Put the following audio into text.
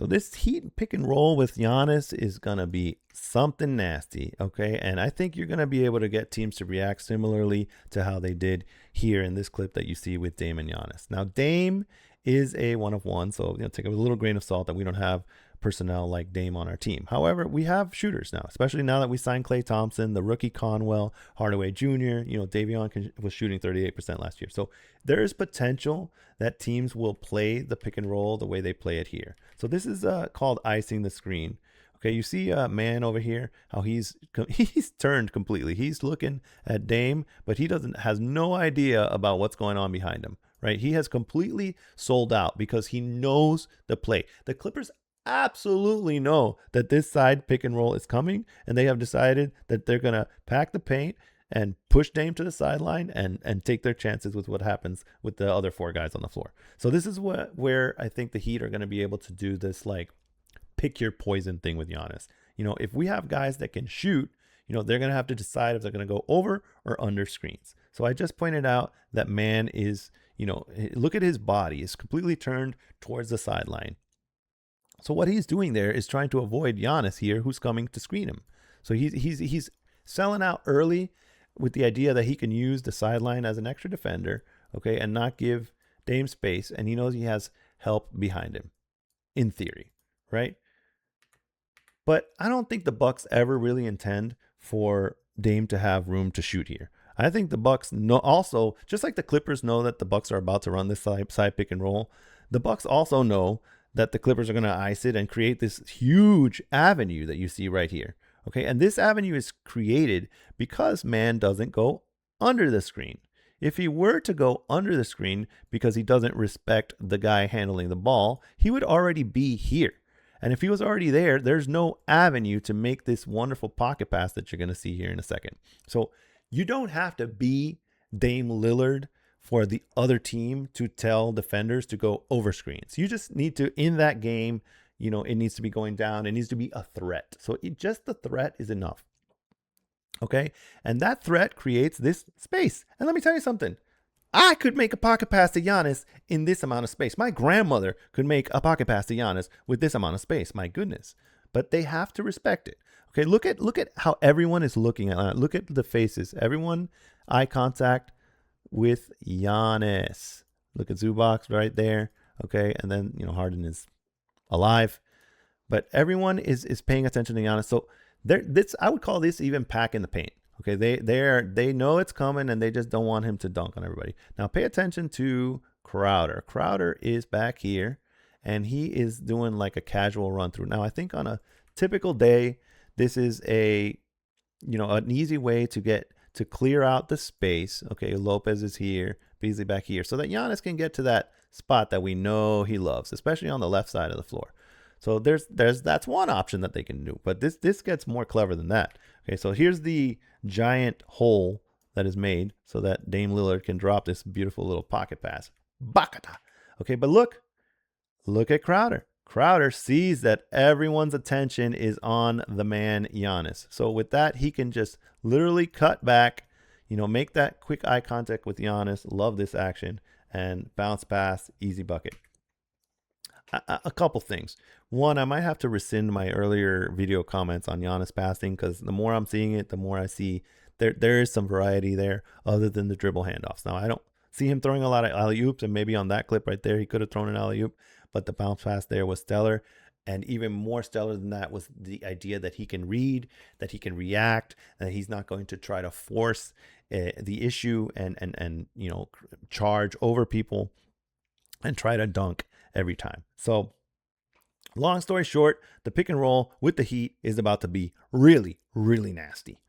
So this Heat pick and roll with Giannis is going to be something nasty, okay? And I think you're going to be able to get teams to react similarly to how they did here in this clip that you see with Dame and Giannis. Now, Dame is a one of one, so take a little grain of salt that we don't have personnel like Dame on our team. However, we have shooters now, especially now that we signed Klay Thompson, the rookie Conwell, Hardaway Jr., Davion was shooting 38% last year. So there is potential that teams will play the pick and roll the way they play it here. So this is called icing the screen. Okay, you see a man over here, how he's turned completely. He's looking at Dame, but he has no idea about what's going on behind him, right? He has completely sold out because he knows the play. The Clippers absolutely know that this side pick and roll is coming, and they have decided that they're going to pack the paint and push Dame to the sideline and take their chances with what happens with the other four guys on the floor. So this is where I think the Heat are going to be able to do this like pick your poison thing with Giannis. If we have guys that can shoot, they're going to have to decide if they're going to go over or under screens. So I just pointed out that man is, look at his body. It's completely turned towards the sideline. So what he's doing there is trying to avoid Giannis here, who's coming to screen him. So he's selling out early with the idea that he can use the sideline as an extra defender, okay, and not give Dame space. And he knows he has help behind him, in theory, right? But I don't think the Bucks ever really intend for Dame to have room to shoot here. I think the Bucks know also, just like the Clippers know that the Bucks are about to run this side pick and roll, the Bucks also know that the Clippers are going to ice it and create this huge avenue that you see right here. Okay, and this avenue is created because man doesn't go under the screen. If he were to go under the screen because he doesn't respect the guy handling the ball, he would already be here. And if he was already there, there's no avenue to make this wonderful pocket pass that you're going to see here in a second. So you don't have to be Dame Lillard for the other team to tell defenders to go over screens. You just need to, in that game, it needs to be going down. It needs to be a threat. So just the threat is enough. Okay? And that threat creates this space. And let me tell you something. I could make a pocket pass to Giannis in this amount of space. My grandmother could make a pocket pass to Giannis with this amount of space. My goodness. But they have to respect it. Okay, look at how everyone is looking at it. Look at the faces. Everyone, eye contact with Giannis. Look at Zubac right there. Okay, and then Harden is alive, but everyone is paying attention to Giannis. So I would call this even packing the paint. Okay, they know it's coming and they just don't want him to dunk on everybody. Now pay attention to Crowder. Crowder is back here and he is doing like a casual run through. Now I think on a typical day, this is an easy way to clear out the space. Okay, Lopez is here, Beasley back here, so that Giannis can get to that spot that we know he loves, especially on the left side of the floor. So that's one option that they can do, but this gets more clever than that. Okay, so here's the giant hole that is made so that Dame Lillard can drop this beautiful little pocket pass. Bakata. Okay, but look at Crowder. Crowder sees that everyone's attention is on the man Giannis. So with that, he can just literally cut back, make that quick eye contact with Giannis. Love this action and bounce pass, easy bucket. A couple things. One, I might have to rescind my earlier video comments on Giannis passing because the more I'm seeing it, the more I see there is some variety there other than the dribble handoffs. Now, I don't see him throwing a lot of alley-oops, and maybe on that clip right there, he could have thrown an alley-oop, but the bounce pass there was stellar. And even more stellar than that was the idea that he can read, that he can react, and that he's not going to try to force the issue and charge over people and try to dunk every time. So long story short, the pick and roll with the Heat is about to be really, really nasty.